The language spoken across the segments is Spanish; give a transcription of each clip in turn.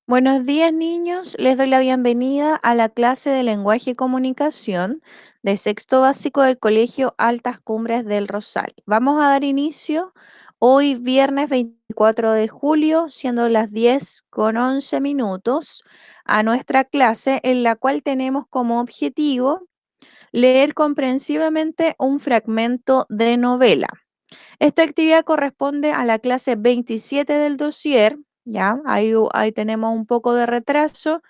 Buenos días, niños. Les doy la bienvenida a la clase de lenguaje y comunicación de sexto básico del Colegio Altas Cumbres del Rosal. Vamos a dar inicio hoy viernes 24 de julio, siendo las 10:11, a nuestra clase en la cual tenemos como objetivo leer comprensivamente un fragmento de novela. Esta actividad corresponde a la clase 27 del dossier, ¿ya? Ahí tenemos un poco de retraso,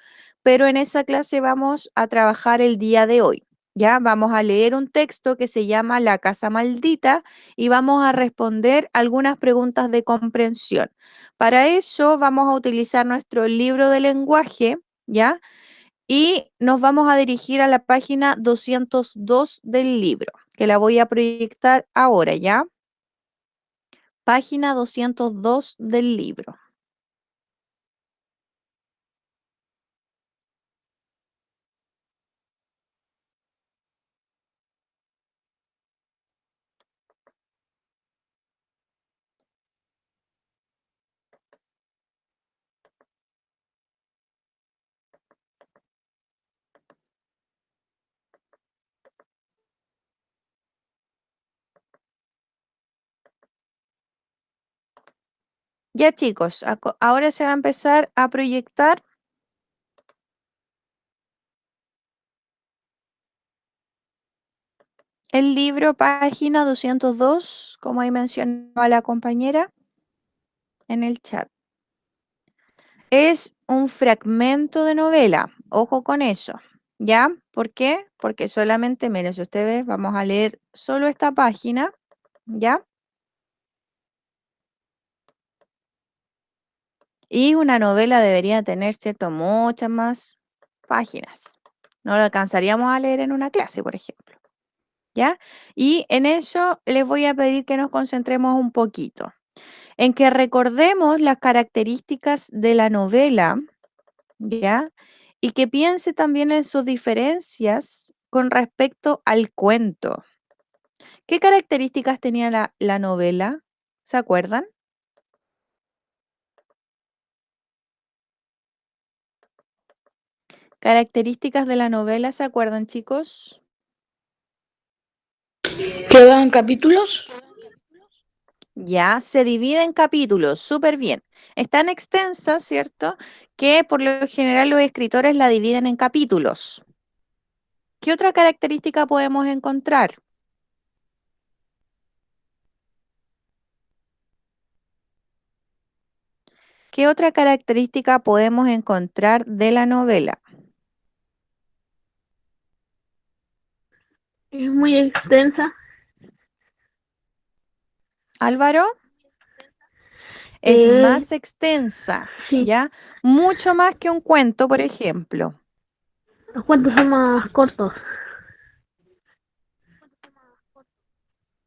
pero en esa clase vamos a trabajar el día de hoy, ¿ya? Vamos a leer un texto que se llama La casa maldita y vamos a responder algunas preguntas de comprensión. Para eso vamos a utilizar nuestro libro de lenguaje, ¿ya? Y nos vamos a dirigir a la página 202 del libro, que la voy a proyectar ahora, ¿ya? Página 202 del libro. Ya chicos, ahora se va a empezar a proyectar el libro, página 202, como ahí mencionaba la compañera en el chat. Es un fragmento de novela, ojo con eso, ¿ya? ¿Por qué? Porque solamente, miren, si ustedes vamos a leer solo esta página, ¿ya? Y una novela debería tener, ¿cierto?, muchas más páginas. No lo alcanzaríamos a leer en una clase, por ejemplo, ¿ya? Y en eso les voy a pedir que nos concentremos un poquito, en que recordemos las características de la novela, ¿ya? Y que piense también en sus diferencias con respecto al cuento. ¿Qué características tenía la novela? ¿Se acuerdan? Características de la novela, ¿se acuerdan, chicos? ¿Quedan capítulos? Ya, se divide en capítulos, súper bien. Es tan extensa, ¿cierto? Que por lo general los escritores la dividen en capítulos. ¿Qué otra característica podemos encontrar? ¿Qué otra característica podemos encontrar de la novela? Es muy extensa. Álvaro, es Eh, más extensa, sí, ¿ya? Mucho más que un cuento, por ejemplo. los cuentos son más cortos.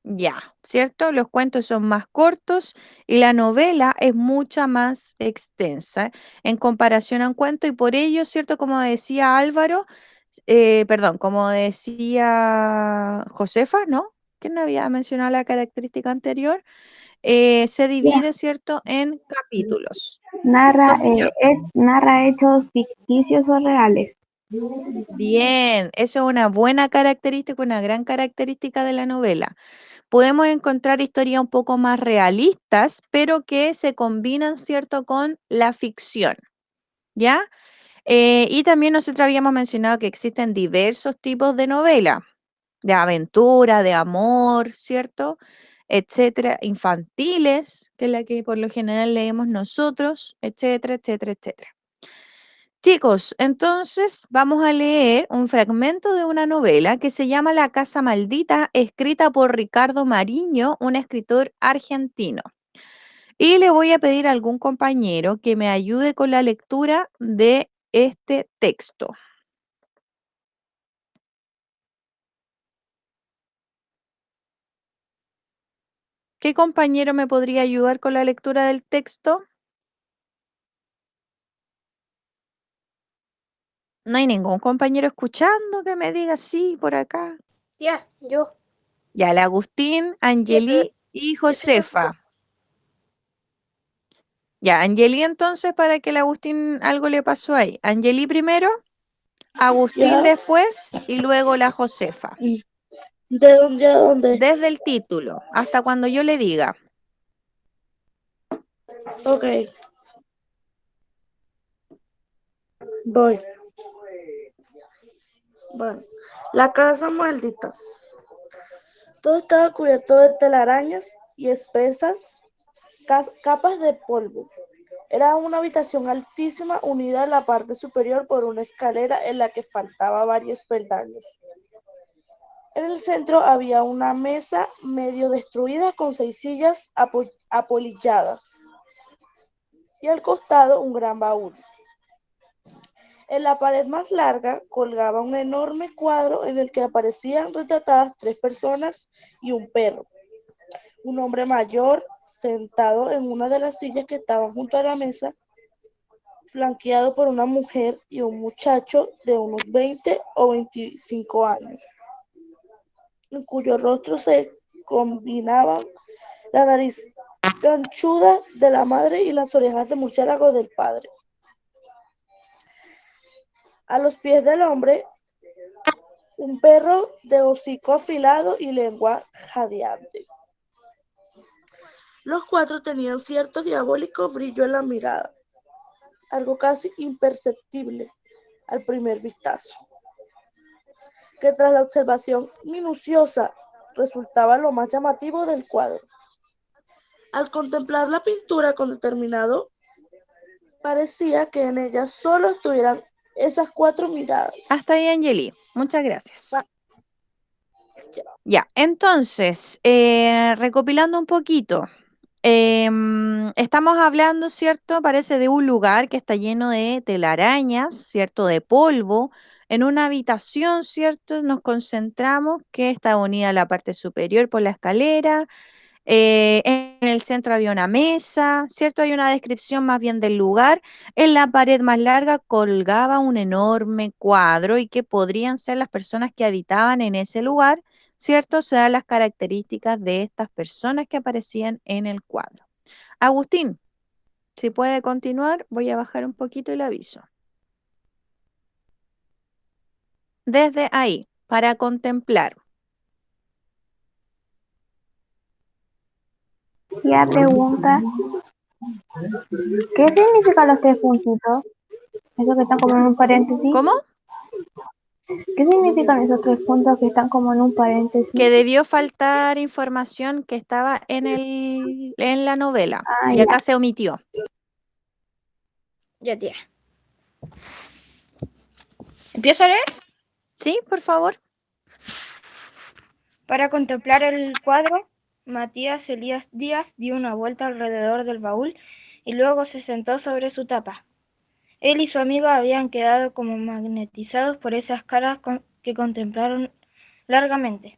Ya, ¿cierto? Los cuentos son más cortos y la novela es mucha más extensa en comparación a un cuento y por ello, ¿cierto? Como decía Álvaro, perdón, como decía Josefa, ¿no? ¿Quién había mencionado la característica anterior? Se divide, Ya. ¿cierto? En capítulos. Narra, Sofía. narra hechos ficticios o reales. Bien, eso es una buena característica, una gran característica de la novela. Podemos encontrar historias un poco más realistas, pero que se combinan, ¿cierto?, con la ficción, ¿ya? Y también nosotros habíamos mencionado que existen diversos tipos de novela, de aventura, de amor, ¿cierto? Etcétera, infantiles, que es la que por lo general leemos nosotros, etcétera, etcétera, etcétera. Chicos, entonces vamos a leer un fragmento de una novela que se llama La casa maldita, escrita por Ricardo Mariño, un escritor argentino. Y le voy a pedir a algún compañero que me ayude con la lectura de este texto. ¿Qué compañero me podría ayudar con la lectura del texto? No hay ningún compañero escuchando que me diga sí por acá. Ya, yo. Ya, el Agustín, Ya, pero Angeli y ese no es Josefa. Ya, Angeli entonces, para que el Agustín algo le pasó ahí. Angeli primero, Agustín Ya. después y luego la Josefa. ¿De dónde a dónde? Desde el título hasta cuando yo le diga. Ok, voy. Bueno, la casa maldita. Todo estaba cubierto de telarañas y espesas capas de polvo. Era una habitación altísima unida en la parte superior por una escalera en la que faltaba varios peldaños. En el centro había una mesa medio destruida con 6 sillas apolilladas y al costado un gran baúl. En la pared más larga colgaba un enorme cuadro en el que aparecían retratadas 3 personas y un perro. Un hombre mayor sentado en una de las sillas que estaban junto a la mesa, flanqueado por una mujer y un muchacho de unos 20 o 25 años, en cuyo rostro se combinaban la nariz ganchuda de la madre y las orejas de murciélago del padre. A los pies del hombre, un perro de hocico afilado y lengua jadeante. Los 4 tenían cierto diabólico brillo en la mirada, algo casi imperceptible al primer vistazo, que tras la observación minuciosa resultaba lo más llamativo del cuadro. Al contemplar la pintura con determinado, parecía que en ella solo estuvieran esas 4 miradas. Hasta ahí, Angeli. Muchas gracias. Ya, entonces, recopilando un poquito. Estamos hablando, ¿cierto? Parece de un lugar que está lleno de telarañas, ¿cierto? De polvo. En una habitación, ¿cierto? Nos concentramos que está unida a la parte superior por la escalera. En el centro había una mesa, ¿cierto? Hay una descripción más bien del lugar. En la pared más larga colgaba un enorme cuadro y que podrían ser las personas que habitaban en ese lugar, ¿cierto? Se dan las características de estas personas que aparecían en el cuadro. Agustín, si puede continuar, voy a bajar un poquito el aviso. Desde ahí, para contemplar. Ya pregunta, ¿qué significan los 3 puntitos? Esos que están como en un paréntesis. ¿Cómo? ¿Qué significan esos 3 puntos que están como en un paréntesis? Que debió faltar información que estaba en la novela Ah, y ya. acá se omitió. Ya, tía. ¿Empiezo a leer? ¿Sí, por favor? Para contemplar el cuadro, Matías Elías Díaz dio una vuelta alrededor del baúl y luego se sentó sobre su tapa. Él y su amigo habían quedado como magnetizados por esas caras que contemplaron largamente.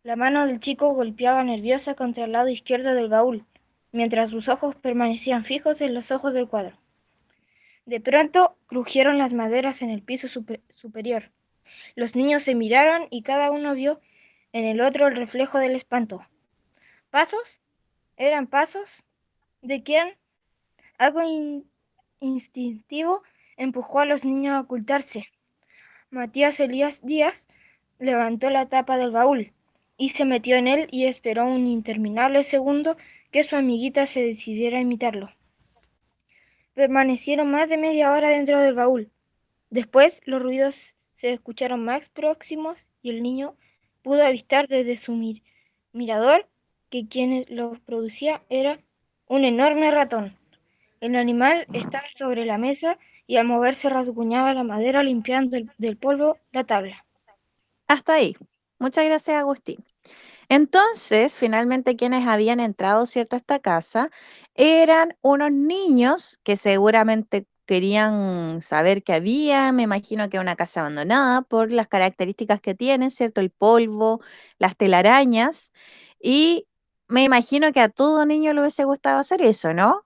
La mano del chico golpeaba nerviosa contra el lado izquierdo del baúl, mientras sus ojos permanecían fijos en los ojos del cuadro. De pronto crujieron las maderas en el piso superior. Los niños se miraron y cada uno vio en el otro el reflejo del espanto. ¿Pasos? ¿Eran pasos? ¿De quién? Algo instintivo empujó a los niños a ocultarse. Matías Elías Díaz levantó la tapa del baúl y se metió en él y esperó un interminable segundo que su amiguita se decidiera a imitarlo. Permanecieron más de media hora dentro del baúl. Después los ruidos se escucharon más próximos y el niño pudo avistar desde su mirador que quien los producía era un enorme ratón. El animal estaba sobre la mesa y al moverse rasguñaba la madera limpiando del polvo la tabla. Hasta ahí. Muchas gracias, Agustín. Entonces, finalmente quienes habían entrado, ¿cierto?, a esta casa eran unos niños que seguramente querían saber qué había. Me imagino que era una casa abandonada por las características que tiene, ¿cierto? El polvo, las telarañas. Y me imagino que a todo niño le hubiese gustado hacer eso, ¿no?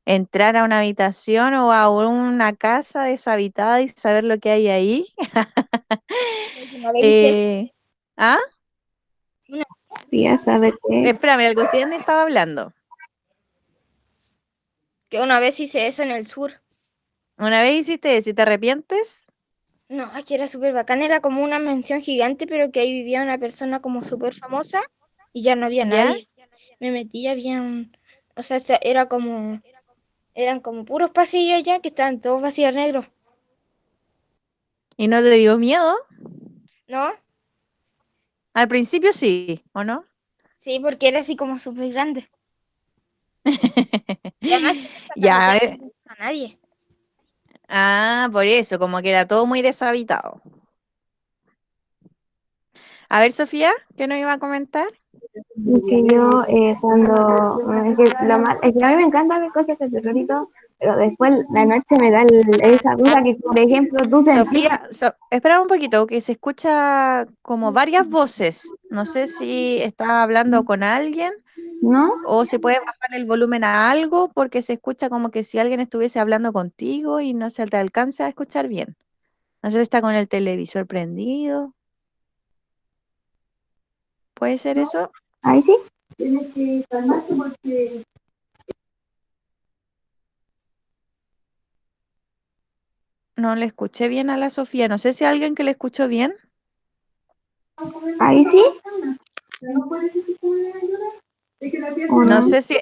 Entrar a una habitación o a una casa deshabitada y saber lo que hay ahí. Una vez hice ¿Ah? Ya sabe que Espérame, Agustín estaba hablando. Que una vez hice eso en el sur. Una vez hiciste eso y te arrepientes, No, es que era súper bacán, era como una mansión gigante, pero que ahí vivía una persona como súper famosa y ya no había ¿ya? nadie. Me metí y había o sea, eran como puros pasillos ya que estaban todos vacíos negros, ¿Y no te dio miedo? ¿no? Al principio sí, ¿o no? Sí, porque era así como súper grande. Y además que en esa Ya, carretera no pasaba nadie. por eso, como que era todo muy deshabitado. A ver, Sofía, ¿qué nos iba a comentar? Y que yo es que a mí me encanta ver cosas de terror y todo, pero después la noche me da esa cosa que, por ejemplo, tú sentís, Sofía, espera un poquito, que se escucha como varias voces. No sé si estás hablando con alguien ¿no? o si puedes bajar el volumen a algo porque se escucha como que si alguien estuviese hablando contigo y no se te alcanza a escuchar bien. No sé si está con el televisor prendido. ¿Puede ser eso? Ahí sí. No le escuché bien a la Sofía. No sé si alguien que le escuchó bien. Ahí sí. ¿O No no? sé si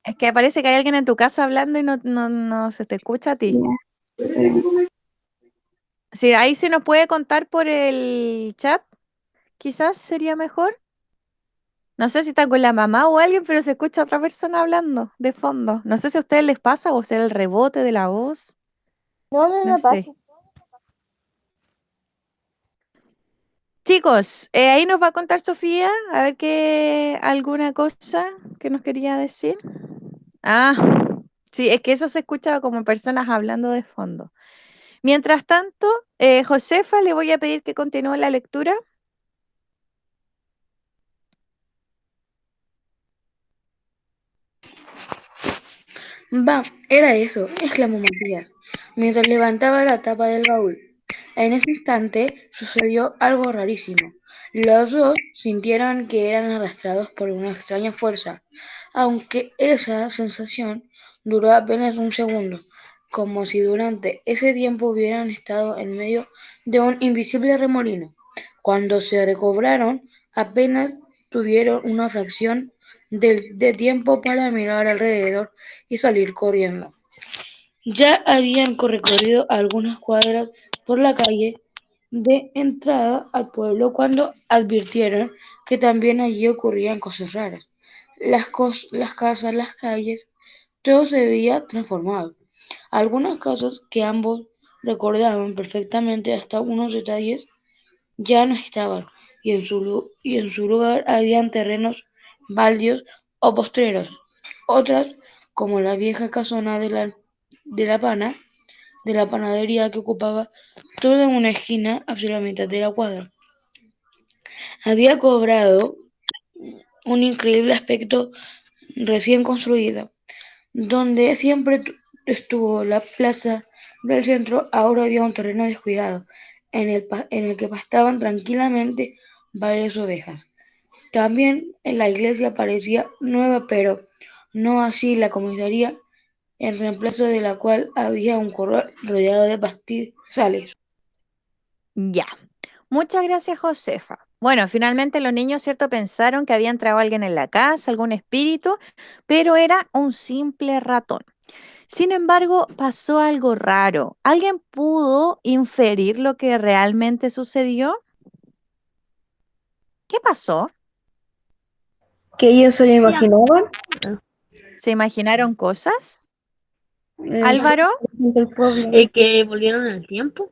es que parece que hay alguien en tu casa hablando y no se te escucha a ti. Ya, espérame. Si ahí se nos puede contar por el chat, quizás sería mejor. No sé si está con la mamá o alguien, pero se escucha a otra persona hablando de fondo. No sé si a ustedes les pasa o sea el rebote de la voz. No, a mí No me pasa. sé. Chicos, ahí nos va a contar Sofía, a ver qué alguna cosa que nos quería decir. Ah, sí, es que eso se escucha como personas hablando de fondo. Mientras tanto, Josefa, le voy a pedir que continúe la lectura. Va, era eso, exclamó Matías, mientras levantaba la tapa del baúl. En ese instante sucedió algo rarísimo. Los dos sintieron que eran arrastrados por una extraña fuerza, aunque esa sensación duró apenas un segundo, como si durante ese tiempo hubieran estado en medio de un invisible remolino. Cuando se recobraron, apenas tuvieron una fracción de tiempo para mirar alrededor y salir corriendo. Ya habían recorrido algunas cuadras por la calle de entrada al pueblo cuando advirtieron que también allí ocurrían cosas raras. Las casas, las calles, todo se veía transformado. Algunas casas que ambos recordaban perfectamente hasta unos detalles ya no estaban y en su lugar habían terrenos baldíos o postreros. Otras, como la vieja casona de la pana, de la panadería que ocupaba toda una esquina hacia la mitad de la cuadra, había cobrado un increíble aspecto recién construida. Donde siempre estuvo la plaza del centro, ahora había un terreno descuidado, en el que pastaban tranquilamente varias ovejas. También en la iglesia parecía nueva, pero no así la comisaría, en reemplazo de la cual había un corral rodeado de pastizales. Ya. Muchas gracias, Josefa. Bueno, finalmente los niños, ¿cierto? Pensaron que había entrado alguien en la casa, algún espíritu, pero era un simple ratón. Sin embargo, pasó algo raro. ¿Alguien pudo inferir lo que realmente sucedió? ¿Qué pasó? Que ellos se lo imaginaban. ¿Se imaginaron cosas? Sí, Álvaro, del pueblo. Que volvieron al tiempo.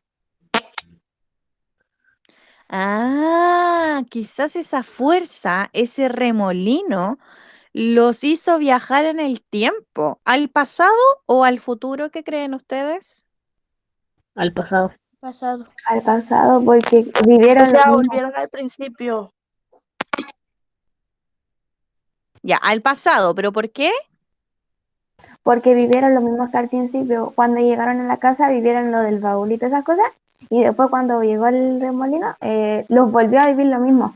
quizás esa fuerza, ese remolino, los hizo viajar en el tiempo, ¿al pasado o al futuro? ¿Qué creen ustedes? Al pasado. Pasado. Al pasado, porque O vivieron lo sea, mismo. volvieron al principio. Ya, al pasado, ¿pero por qué? Porque vivieron lo mismo que al principio. Cuando llegaron a la casa, vivieron lo del baúl y todas esas cosas. Y después, cuando llegó el remolino, los volvió a vivir lo mismo.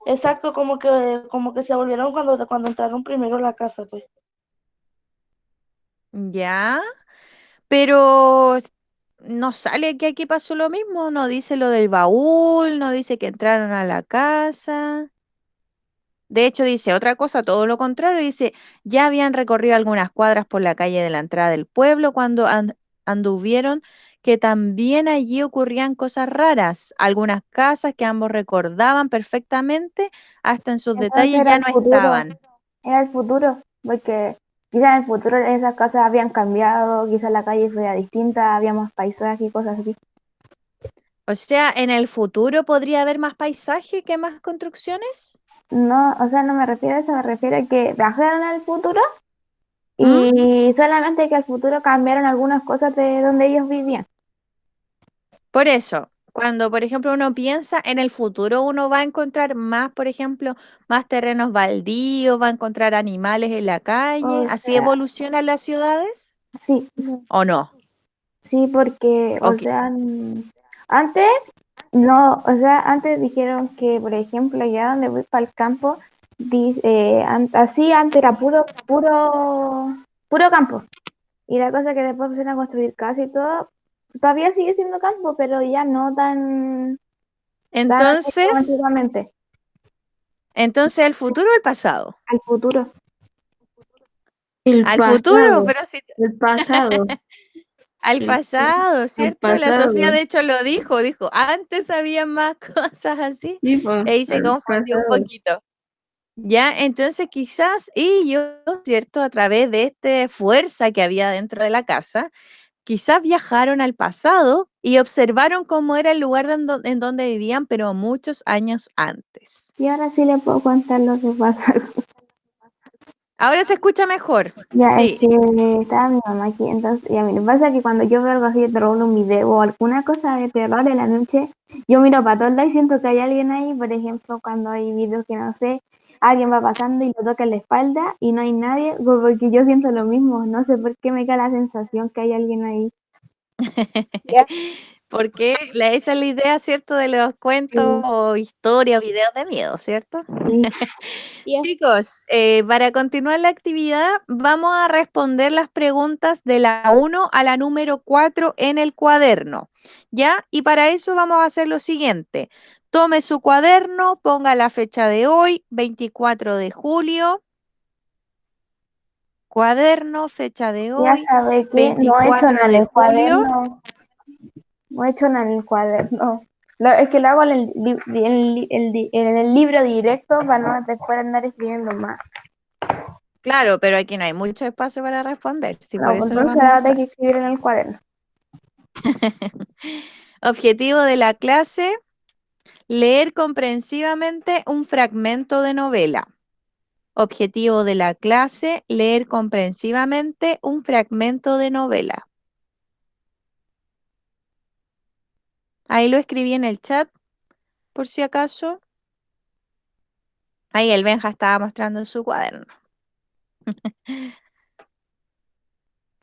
Exacto, como que se volvieron cuando entraron primero a la casa, pues. Ya, pero no sale que aquí pasó lo mismo, no dice lo del baúl, no dice que entraron a la casa. De hecho, dice otra cosa, todo lo contrario, dice, ya habían recorrido algunas cuadras por la calle de la entrada del pueblo cuando anduvieron, que también allí ocurrían cosas raras. Algunas casas que ambos recordaban perfectamente, hasta en sus Entonces detalles era ya el no futuro, estaban. era el futuro, porque quizás en el futuro esas casas habían cambiado, quizás la calle fuera distinta, había más paisajes y cosas así. O sea, en el futuro podría haber más paisaje que más construcciones. No, o sea, no me refiero a eso, me refiero a que viajaron al futuro ¿Mm? y solamente que al futuro cambiaron algunas cosas de donde ellos vivían. Por eso, cuando, por ejemplo, uno piensa en el futuro, uno va a encontrar más, por ejemplo, más terrenos baldíos, va a encontrar animales en la calle. O ¿Así sea, evolucionan las ciudades? sí, ¿O no? sí, porque, o Ok. sea, antes, no, o sea, antes dijeron que, por ejemplo, allá donde voy para el campo, así antes era puro campo. Y la cosa que después empezaron a construir casas y todo, todavía sigue siendo campo, pero ya no tan así como Entonces, antiguamente, entonces el futuro o el pasado. al futuro. El Al futuro, pasado, pero sí, el pasado, al el, pasado, el ¿cierto? La Sofía pasado. de hecho lo dijo, antes había más cosas así, Sí, pues, y ahí se el confundió un pasado. poquito. Ya, entonces quizás, y yo, ¿cierto? A través de esta fuerza que había dentro de la casa, quizás viajaron al pasado y observaron cómo era el lugar en donde vivían, pero muchos años antes. Y ahora sí le puedo contar lo que pasa. Ahora se escucha mejor, Ya, es sí. que estaba mi mamá aquí, entonces, y a mí me pasa que cuando yo veo algo así de terror, un video o alguna cosa de terror en la noche, yo miro para todos lados y siento que hay alguien ahí, por ejemplo, cuando hay videos que no sé, alguien va pasando y lo toca en la espalda y no hay nadie, pues porque yo siento lo mismo, no sé por qué me da la sensación que hay alguien ahí. Ya, Porque esa es la idea, ¿cierto? De los cuentos sí, o historias o videos de miedo, ¿cierto? sí, Chicos, para continuar la actividad, vamos a responder las preguntas de la 1 a la número 4 en el cuaderno, ¿ya? Y para eso vamos a hacer lo siguiente. Tome su cuaderno, ponga la fecha de hoy, 24 de julio. Cuaderno, fecha de ya hoy, sabe que no he hecho 24 nada en de el julio. cuaderno, no he hecho nada en el cuaderno. Es que lo hago en en el libro directo para no después andar escribiendo más. Claro, pero aquí no hay mucho espacio para responder, si por No, pues eso lo entonces vamos a ahora tengo usar. que escribir en el cuaderno. Objetivo de la clase, leer comprensivamente un fragmento de novela. Objetivo de la clase, leer comprensivamente un fragmento de novela. Ahí lo escribí en el chat, por si acaso. Ahí el Benja estaba mostrando en su cuaderno.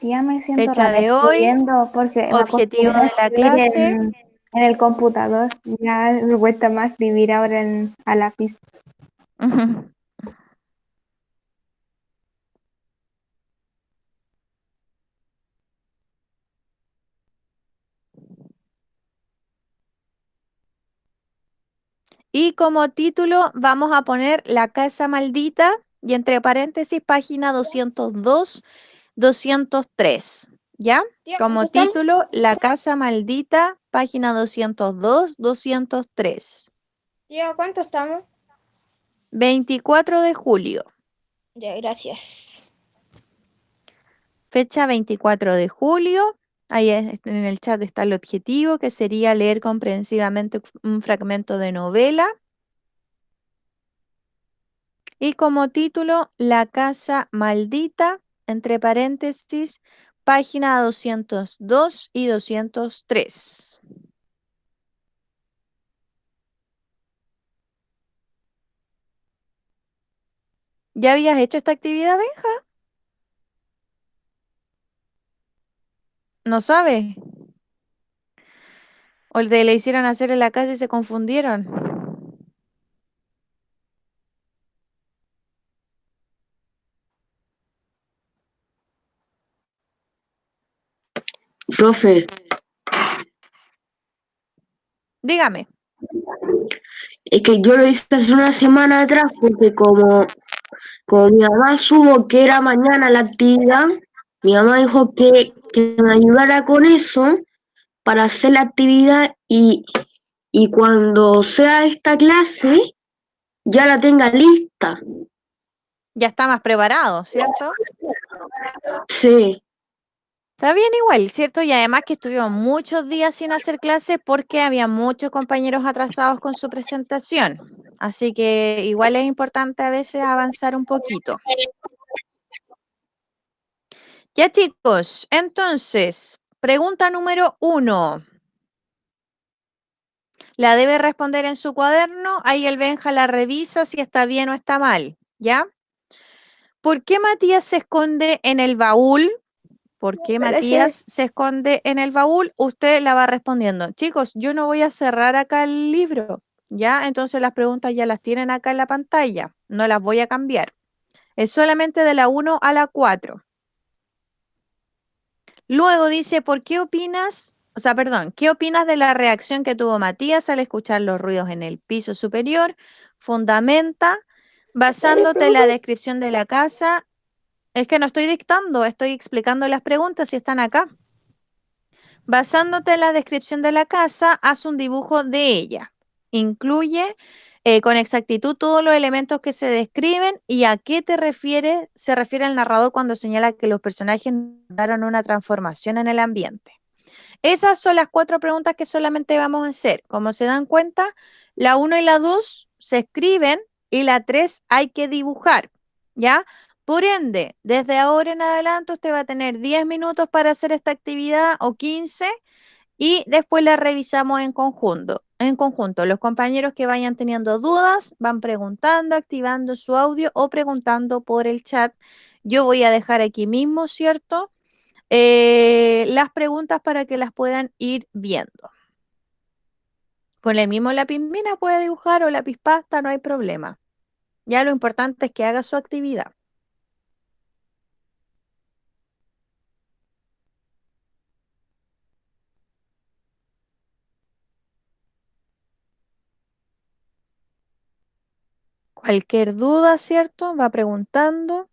Ya me siento Fecha rara de hoy, escribiendo porque me objetivo acostumbré a de la escribir clase. en el computador. Ya me cuesta más escribir ahora a lápiz. Ujú. Y como título vamos a poner La Casa Maldita y entre paréntesis página 202, 203. ¿Ya? Tía, ¿cuánto Como estamos? título La Casa Maldita, página 202, 203. Tía, ¿cuánto estamos? 24 de julio. Ya, gracias. Fecha 24 de julio. Ahí en el chat está el objetivo, que sería leer comprensivamente un fragmento de novela. Y como título, La Casa Maldita, entre paréntesis, página 202 y 203. ¿Ya habías hecho esta actividad, Benja? ¿No sabe? ¿O le hicieron hacer en la casa y se confundieron? Profe, Dígame. es que yo lo hice hace una semana atrás porque como mi mamá supo que era mañana la actividad, mi mamá dijo que me ayudara con eso para hacer la actividad y cuando sea esta clase ya la tenga lista. Ya está más preparado, ¿cierto? Sí, Está bien igual, ¿cierto? Y además que estuvimos muchos días sin hacer clases porque había muchos compañeros atrasados con su presentación. Así que igual es importante a veces avanzar un poquito. Ya chicos, entonces, pregunta número 1. La debe responder en su cuaderno, ahí el Benja la revisa si está bien o está mal, ¿ya? ¿Por qué Matías se esconde en el baúl? ¿Por qué Matías se esconde en el baúl? Usted la va respondiendo. Chicos, yo no voy a cerrar acá el libro, ¿ya? Entonces las preguntas ya las tienen acá en la pantalla, no las voy a cambiar. Es solamente de la 1 a la 4. Luego dice, ¿por qué opinas? O sea, perdón, ¿qué opinas de la reacción que tuvo Matías al escuchar los ruidos en el piso superior? Fundamenta, basándote en la descripción de la casa. Es que no estoy dictando, estoy explicando las preguntas y están acá. Basándote en la descripción de la casa, haz un dibujo de ella. Incluye con exactitud todos los elementos que se describen y a qué se refiere el narrador cuando señala que los personajes daron una transformación en el ambiente. Esas son las 4 preguntas que solamente vamos a hacer. Como se dan cuenta, la 1 y la 2 se escriben y la 3 hay que dibujar, ¿ya? Por ende, desde ahora en adelante usted va a tener 10 minutos para hacer esta actividad o 15 y después la revisamos en conjunto. En conjunto, los compañeros que vayan teniendo dudas van preguntando, activando su audio o preguntando por el chat. Yo voy a dejar aquí mismo, ¿cierto? Las preguntas para que las puedan ir viendo. Con el mismo lápiz mina puede dibujar o lápiz pasta, no hay problema. Ya lo importante es que haga su actividad. Cualquier duda, ¿cierto? Va preguntando.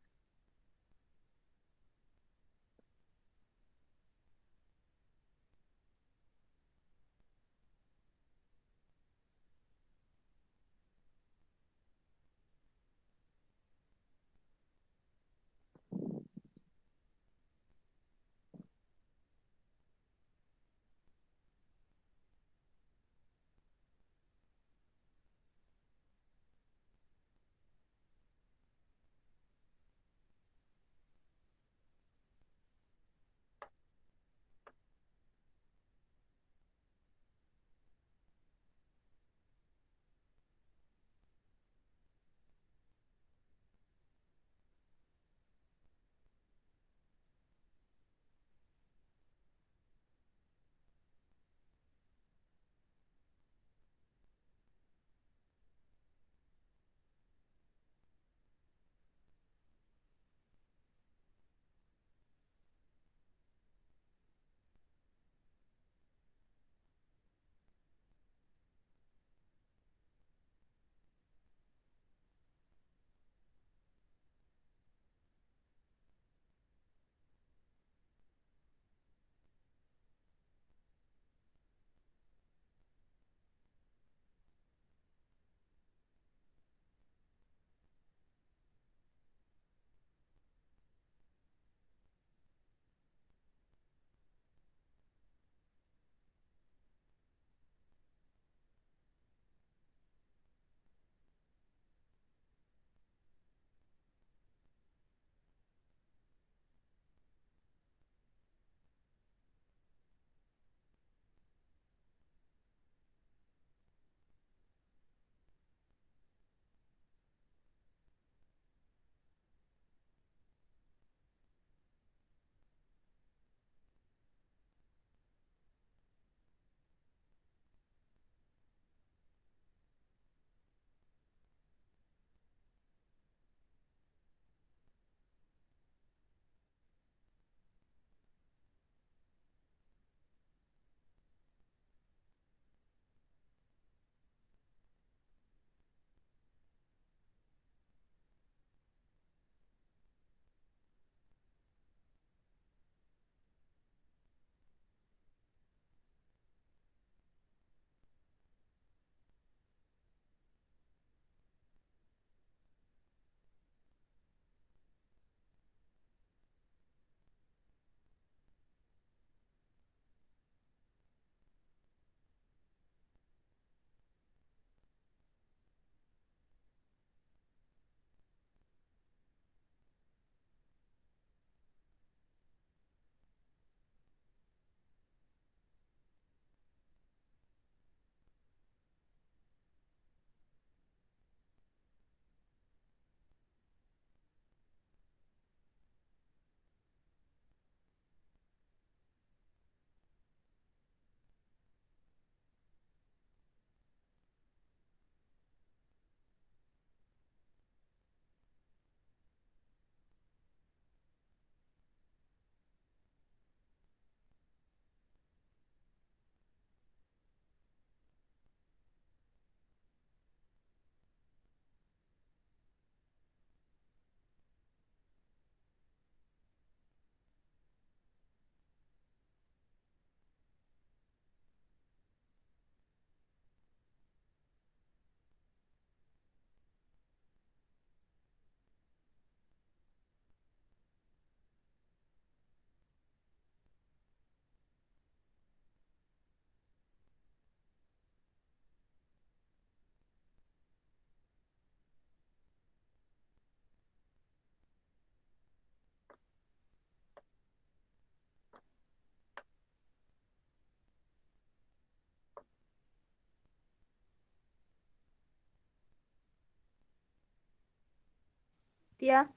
Tía,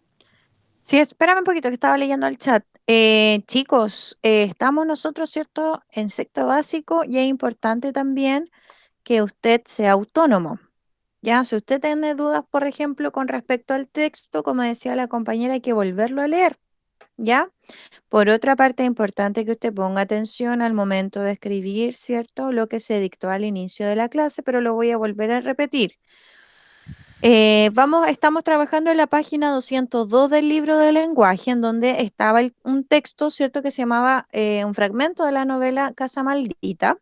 Sí, espérame un poquito que estaba leyendo el chat. Chicos, estamos nosotros, ¿cierto?, en sexto básico y es importante también que usted sea autónomo. Ya, si usted tiene dudas, por ejemplo, con respecto al texto, como decía la compañera, hay que volverlo a leer. ¿Ya? Por otra parte, es importante que usted ponga atención al momento de escribir, ¿cierto? Lo que se dictó al inicio de la clase, pero lo voy a volver a repetir. Estamos trabajando en la página 202 del libro de lenguaje, en donde estaba un texto, ¿cierto?, que se llamaba un fragmento de la novela Casa Maldita.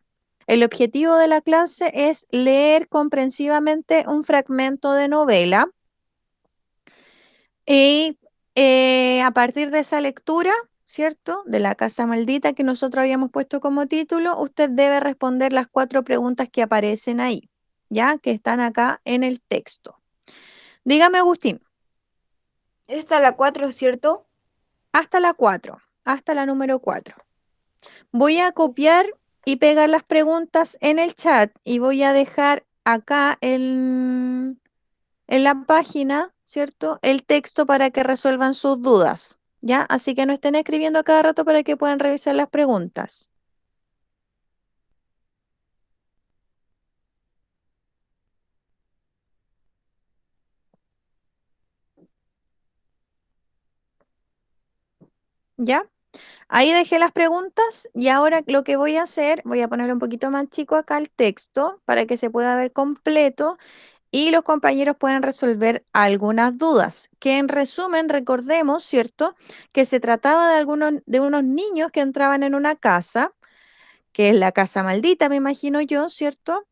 El objetivo de la clase es leer comprensivamente un fragmento de novela y a partir de esa lectura, ¿cierto?, de la Casa Maldita que nosotros habíamos puesto como título, usted debe responder las 4 preguntas que aparecen ahí, ¿ya? Que están acá en el texto. Dígame, Agustín, esta es la 4, ¿cierto? hasta la 4, hasta la número 4. Voy a copiar y pegar las preguntas en el chat y voy a dejar acá en la página, ¿cierto?, el texto para que resuelvan sus dudas, ¿ya? Así que no estén escribiendo a cada rato para que puedan revisar las preguntas. ¿Ya? Ahí dejé las preguntas y ahora lo que voy a hacer, voy a poner un poquito más chico acá el texto para que se pueda ver completo y los compañeros puedan resolver algunas dudas. Que en resumen, recordemos, ¿cierto?, que se trataba de unos niños que entraban en una casa, que es la casa maldita, me imagino yo, ¿cierto?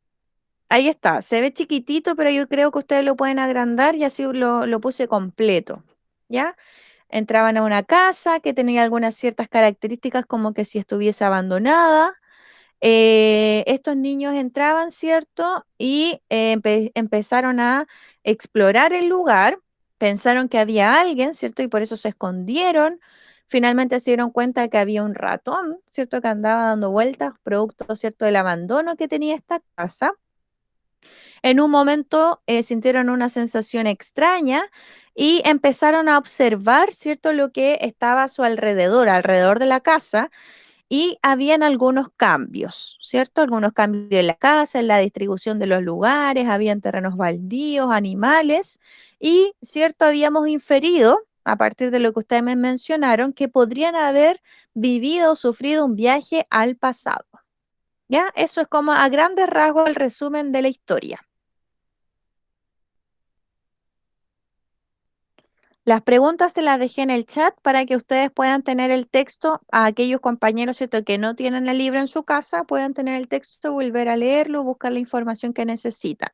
Ahí está, se ve chiquitito, pero yo creo que ustedes lo pueden agrandar y así lo puse completo, ¿ya? Entraban a una casa que tenía algunas ciertas características como que si estuviese abandonada. Estos niños entraban, ¿cierto? Y empezaron a explorar el lugar, pensaron que había alguien, ¿cierto? Y por eso se escondieron. Finalmente se dieron cuenta de que había un ratón, ¿cierto? Que andaba dando vueltas, producto, ¿cierto?, del abandono que tenía esta casa. En un momento sintieron una sensación extraña y empezaron a observar, ¿cierto?, lo que estaba a su alrededor, alrededor de la casa, y habían algunos cambios, ¿cierto? Algunos cambios en la casa, en la distribución de los lugares, habían terrenos baldíos, animales, y, ¿cierto? Habíamos inferido, a partir de lo que ustedes me mencionaron, que podrían haber vivido o sufrido un viaje al pasado. ¿Ya? Eso es como a grandes rasgos el resumen de la historia. Las preguntas se las dejé en el chat para que ustedes puedan tener el texto, a aquellos compañeros, ¿cierto?, que no tienen el libro en su casa, puedan tener el texto, volver a leerlo, buscar la información que necesitan.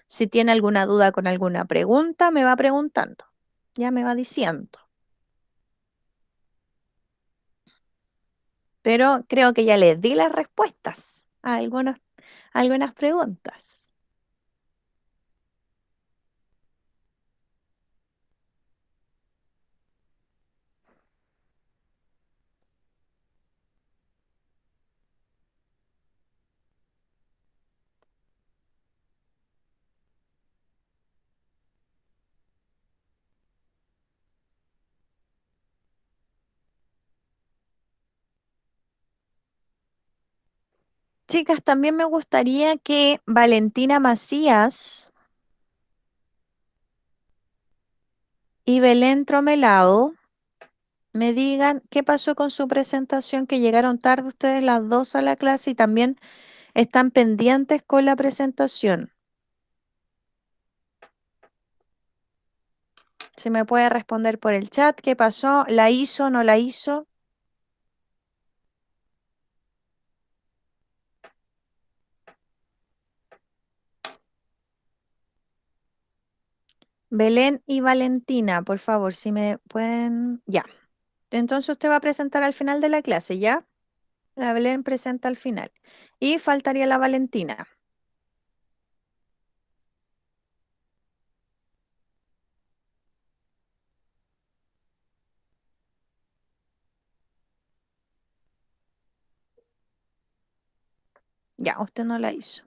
Si tiene alguna duda con alguna pregunta, me va preguntando, ya me va diciendo. Pero creo que ya les di las respuestas a algunas preguntas. Chicas, también me gustaría que Valentina Macías y Belén Tromelao me digan qué pasó con su presentación, que llegaron tarde ustedes las dos a la clase y también están pendientes con la presentación. Si me puede responder por el chat, ¿qué pasó? ¿La hizo, no la hizo? Belén y Valentina, por favor, si me pueden... Ya. Entonces usted va a presentar al final de la clase, ¿ya? La Belén presenta al final. Y faltaría la Valentina. Ya, usted no la hizo.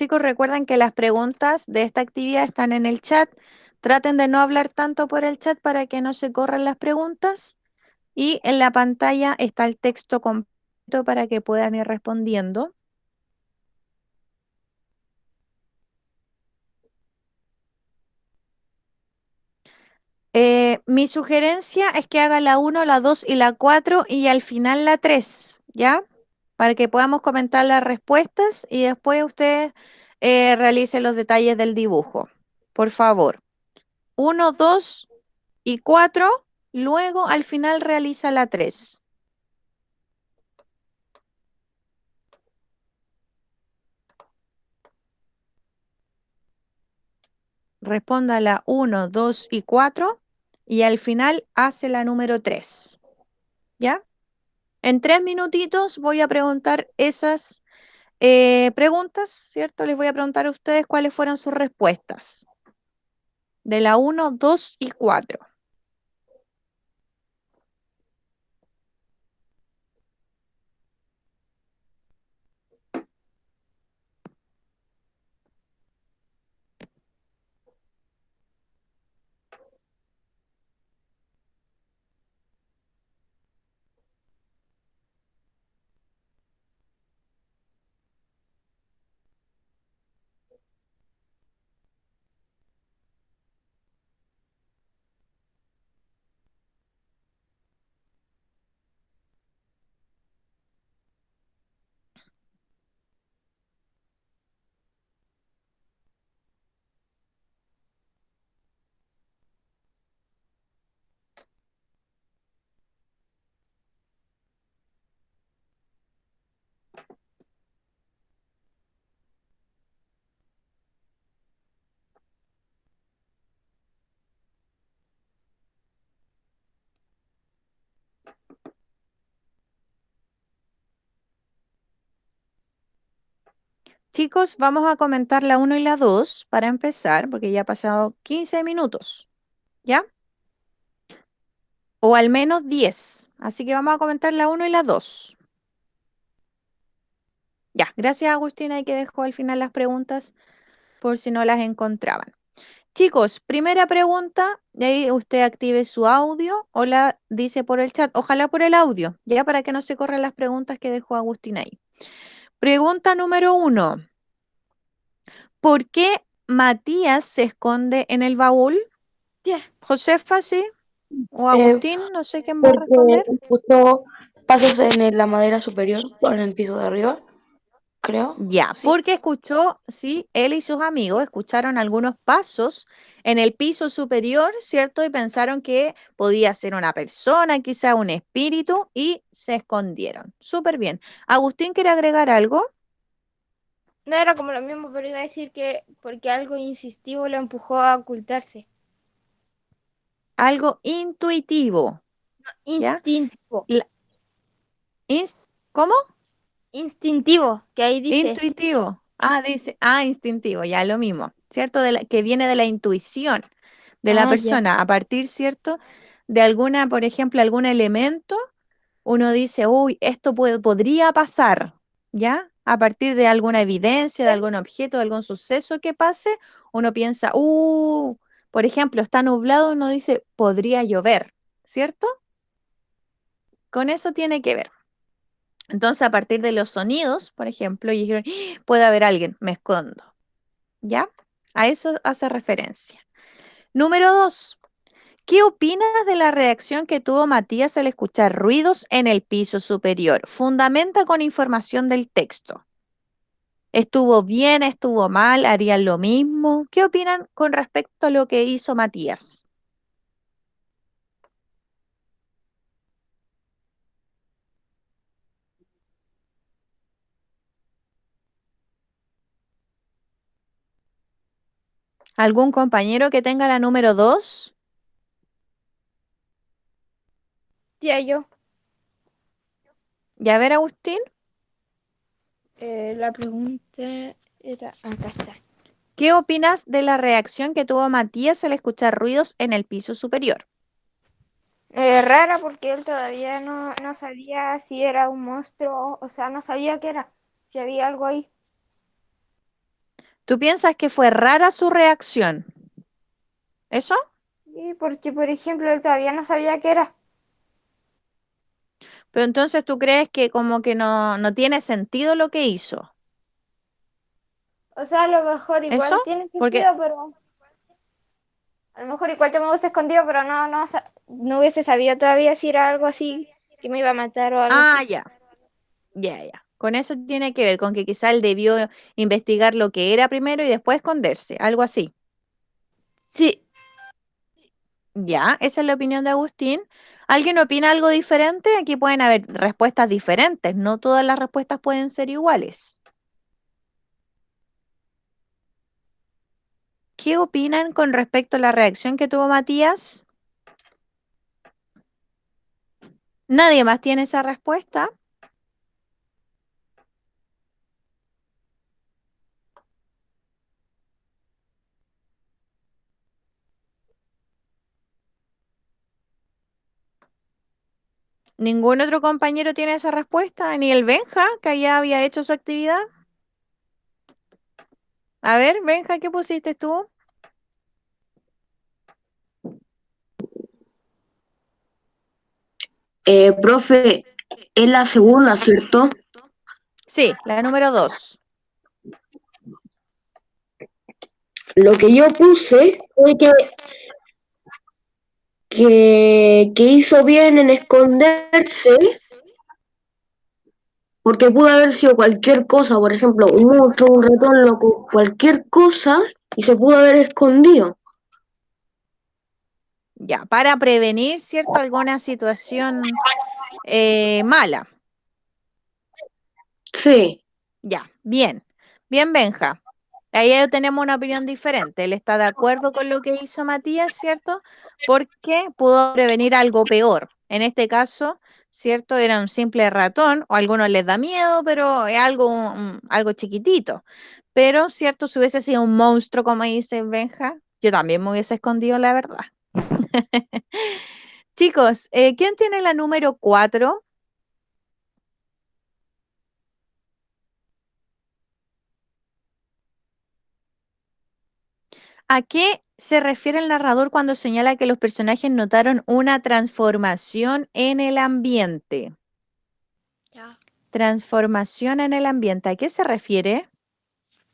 Chicos, recuerden que las preguntas de esta actividad están en el chat. Traten de no hablar tanto por el chat para que no se corran las preguntas. Y en la pantalla está el texto completo para que puedan ir respondiendo. Mi sugerencia es que haga la 1, la 2 y la 4 y al final la 3, ¿ya? Para que podamos comentar las respuestas y después ustedes realicen los detalles del dibujo. Por favor. 1, 2 y 4, luego al final realiza la 3. Responda la 1, 2 y 4 y al final hace la número 3. ¿Ya? En 3 minutitos voy a preguntar esas preguntas, ¿cierto? Les voy a preguntar a ustedes cuáles fueron sus respuestas. De la 1, 2 y 4. Chicos, vamos a comentar la 1 y la 2 para empezar, porque ya ha pasado 15 minutos, ¿ya? O al menos 10. Así que vamos a comentar la 1 y la 2. Ya, gracias Agustina, y que dejó al final las preguntas por si no las encontraban. Chicos, primera pregunta, de ahí usted active su audio o la dice por el chat, ojalá por el audio, ya para que no se corran las preguntas que dejó Agustina ahí. Pregunta número 1. ¿Por qué Matías se esconde en el baúl? Tía, Josefa, sí, o Eh, Agustín, no sé quién va a porque responder. justo pasas la madera superior, o en el piso de arriba, creo. Ya, Sí. porque escuchó, sí, él y sus amigos escucharon algunos pasos en el piso superior, ¿cierto? Y pensaron que podía ser una persona, quizá un espíritu, y se escondieron. Súper bien. Agustín, ¿quiere agregar algo? no era como lo mismo, pero iba a decir que porque algo insistivo lo empujó a ocultarse. Algo intuitivo, ¿ya? Instintivo. La- ¿Cómo? Instintivo, que ahí dice. Intuitivo. Ah, dice, instintivo, ya lo mismo, ¿cierto? Que viene de la intuición de la Ah, ya. persona, a partir, ¿cierto? De alguna, por ejemplo, algún elemento, uno dice, uy, esto podría pasar, ¿ya? A partir de alguna evidencia, de algún objeto, de algún suceso que pase, uno piensa, por ejemplo, está nublado, uno dice, podría llover, ¿cierto? Con eso tiene que ver. Entonces, a partir de los sonidos, por ejemplo, y dijeron, puede haber alguien, me escondo. ¿Ya? A eso hace referencia. Número 2. ¿Qué opinas de la reacción que tuvo Matías al escuchar ruidos en el piso superior? Fundamenta con información del texto. ¿Estuvo bien? ¿Estuvo mal? ¿Harían lo mismo? ¿Qué opinan con respecto a lo que hizo Matías? ¿Algún compañero que tenga la número 2? Tía, yo. ¿Ya ver, Agustín? La pregunta era. Acá está. ¿Qué opinas de la reacción que tuvo Matías al escuchar ruidos en el piso superior? Rara porque él todavía no sabía si era un monstruo, o sea, no sabía qué era, si había algo ahí. ¿Tú piensas que fue rara su reacción? ¿Eso? Sí, porque, por ejemplo, él todavía no sabía qué era. Pero entonces tú crees que como que no tiene sentido lo que hizo. O sea, a lo mejor ¿Eso? igual tiene Porque, sentido, pero a lo mejor igual yo me hubiese escondido, pero no hubiese sabido todavía si era algo así que me iba a matar o algo así. ya, ya. Con eso tiene que ver, con que quizá él debió investigar lo que era primero y después esconderse, algo así. Sí, Ya, esa es la opinión de Agustín. ¿Alguien opina algo diferente? Aquí pueden haber respuestas diferentes, no todas las respuestas pueden ser iguales. ¿Qué opinan con respecto a la reacción que tuvo Matías? ¿Nadie más tiene esa respuesta? ¿Ningún otro compañero tiene esa respuesta? ¿Ni el Benja, que ya había hecho su actividad? A ver, Benja, ¿qué pusiste tú? Profe, es la segunda, ¿cierto? Sí, la número 2. Lo que yo puse fue que hizo bien en esconderse, porque pudo haber sido cualquier cosa, por ejemplo, un monstruo, un ratón loco, cualquier cosa, y se pudo haber escondido. Ya, para prevenir, ¿cierto? Alguna situación mala. Sí, Ya, bien. Bien, Benja. Ahí ya tenemos una opinión diferente. Él está de acuerdo con lo que hizo Matías, ¿cierto? Porque pudo prevenir algo peor. En este caso, ¿cierto? Era un simple ratón, o a algunos les da miedo, pero es algo, algo chiquitito. Pero, ¿cierto? Si hubiese sido un monstruo, como dice Benja, yo también me hubiese escondido, la verdad. Chicos, ¿quién tiene la número 4? ¿A qué se refiere el narrador cuando señala que los personajes notaron una transformación en el ambiente? ya. Transformación en el ambiente. ¿A qué se refiere?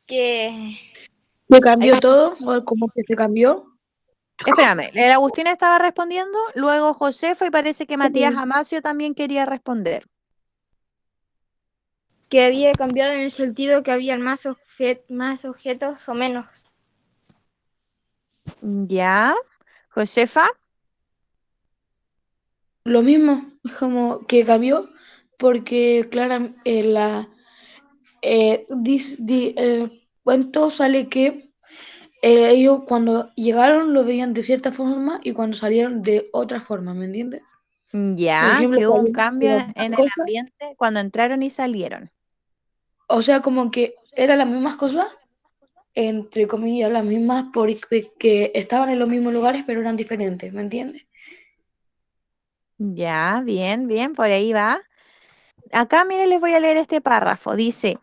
Que ¿Se hay cambió un- todo? ¿O cómo que se cambió? Espérame, el Agustín estaba respondiendo, luego Josefa y parece que Matías Amasio también quería responder. que había cambiado en el sentido que habían más objetos o menos. ¿Ya? ¿Josefa? Lo mismo, es como que cambió porque claramente el cuento sale que ellos cuando llegaron lo veían de cierta forma y cuando salieron de otra forma, ¿me entiendes? Por Ya, ejemplo, que hubo un salieron cambio de las mismas en el cosas, ambiente cuando entraron y salieron. o sea, como que eran las mismas cosas, entre comillas, las mismas porque que estaban en los mismos lugares, pero eran diferentes, ¿me entiendes? Ya, bien, bien, por ahí va. Acá, miren, les voy a leer este párrafo. Dice,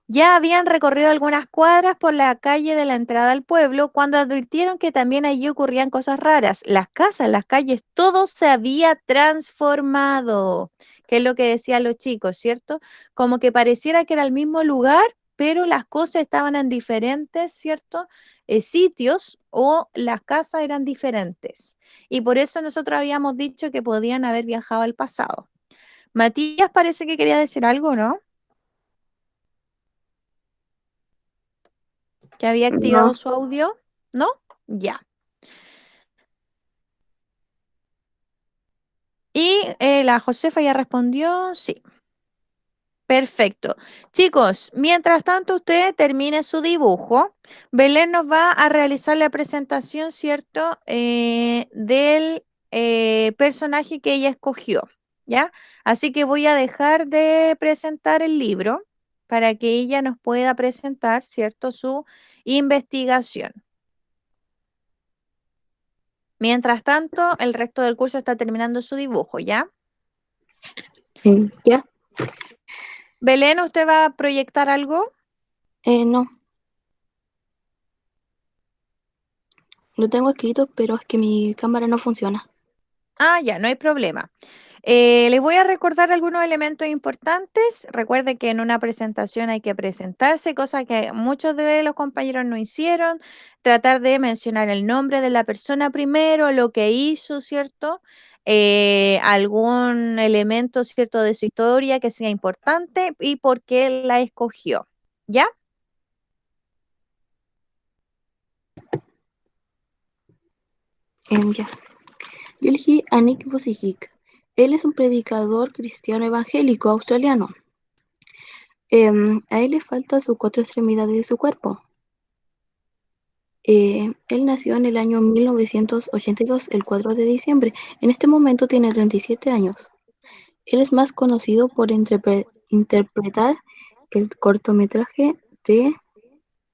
ya habían recorrido algunas cuadras por la calle de la entrada al pueblo cuando advirtieron que también allí ocurrían cosas raras. Las casas, las calles, todo se había transformado, que es lo que decían los chicos, ¿cierto? Como que pareciera que era el mismo lugar, pero las cosas estaban en diferentes, ¿cierto? Sitios o las casas eran diferentes. Y por eso nosotros habíamos dicho que podían haber viajado al pasado. Matías parece que quería decir algo, ¿no? Que había activado no. su audio, ¿no? Ya. Y la Josefa ya respondió, sí. Perfecto. Chicos, mientras tanto usted termine su dibujo, Belén nos va a realizar la presentación, ¿cierto? Del personaje que ella escogió, ¿ya? Así que voy a dejar de presentar el libro para que ella nos pueda presentar, ¿cierto? Su investigación. Mientras tanto, el resto del curso está terminando su dibujo, ¿ya? ¿Ya? Belén, ¿usted va a proyectar algo? No. Lo tengo escrito, pero es que mi cámara no funciona. Ah, ya, no hay problema. Les voy a recordar algunos elementos importantes. Recuerde que en una presentación hay que presentarse, cosa que muchos de los compañeros no hicieron. Tratar de mencionar el nombre de la persona primero, lo que hizo, ¿cierto? Algún elemento, ¿cierto?, de su historia que sea importante y por qué la escogió. ¿Ya? Ya. Yo elegí a Nick Vujicic. Él es un predicador cristiano evangélico australiano. A él le faltan sus 4 extremidades de su cuerpo. Él nació en el año 1982, el 4 de diciembre. En este momento tiene 37 años. Él es más conocido por interpretar el cortometraje de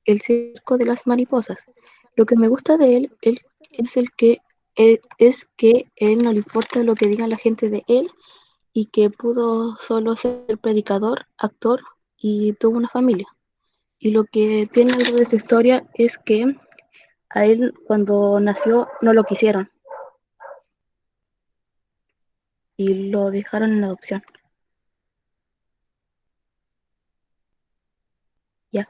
El circo de las mariposas. Lo que me gusta de él es que él no le importa lo que diga la gente de él y que pudo solo ser predicador, actor y tuvo una familia. Y lo que tiene algo de su historia es que a él cuando nació no lo quisieron y lo dejaron en adopción. Ya.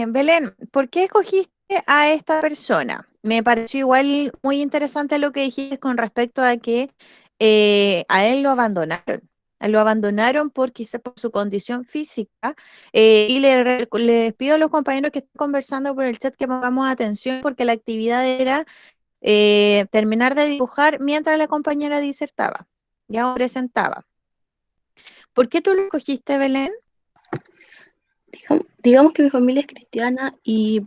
Belén, ¿por qué escogiste a esta persona? Me pareció igual muy interesante lo que dijiste con respecto a que a él lo abandonaron. Lo abandonaron por quizás por su condición física y les pido a los compañeros que estén conversando por el chat que pongamos atención porque la actividad era terminar de dibujar mientras la compañera disertaba, ya presentaba. ¿Por qué tú lo escogiste, Belén? Digamos que mi familia es cristiana y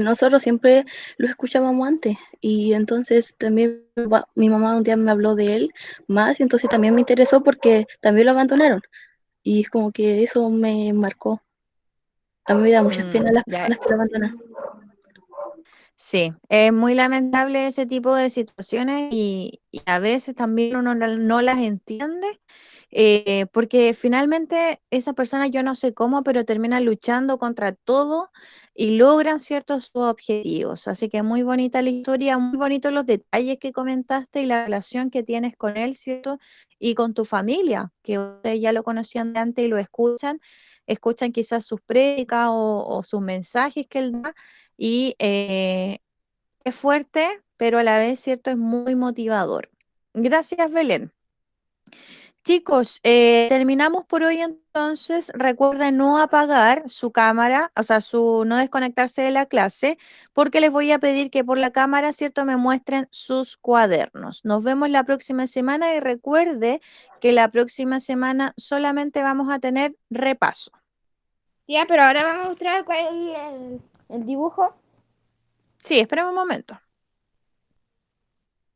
nosotros siempre lo escuchábamos antes y entonces también mi mamá un día me habló de él más y entonces también me interesó porque también lo abandonaron y es como que eso me marcó. A mí me da mucha pena las Ya. personas que lo abandonan. Sí, es muy lamentable ese tipo de situaciones y a veces también uno no las entiende porque finalmente esa persona yo no sé cómo, pero termina luchando contra todo y logran ciertos objetivos. Así que muy bonita la historia, muy bonitos los detalles que comentaste y la relación que tienes con él, ¿cierto? Y con tu familia, que ustedes ya lo conocían de antes y lo escuchan quizás sus prédicas o sus mensajes que él da y es fuerte, pero a la vez, ¿cierto? Es muy motivador. Gracias, Belén. Chicos, terminamos por hoy entonces. Recuerden no apagar su cámara, o sea, no desconectarse de la clase, porque les voy a pedir que por la cámara, ¿cierto?, me muestren sus cuadernos. Nos vemos la próxima semana y recuerde que la próxima semana solamente vamos a tener repaso. Ya, pero ahora vamos a mostrar cuál es el dibujo. Sí, espérame un momento.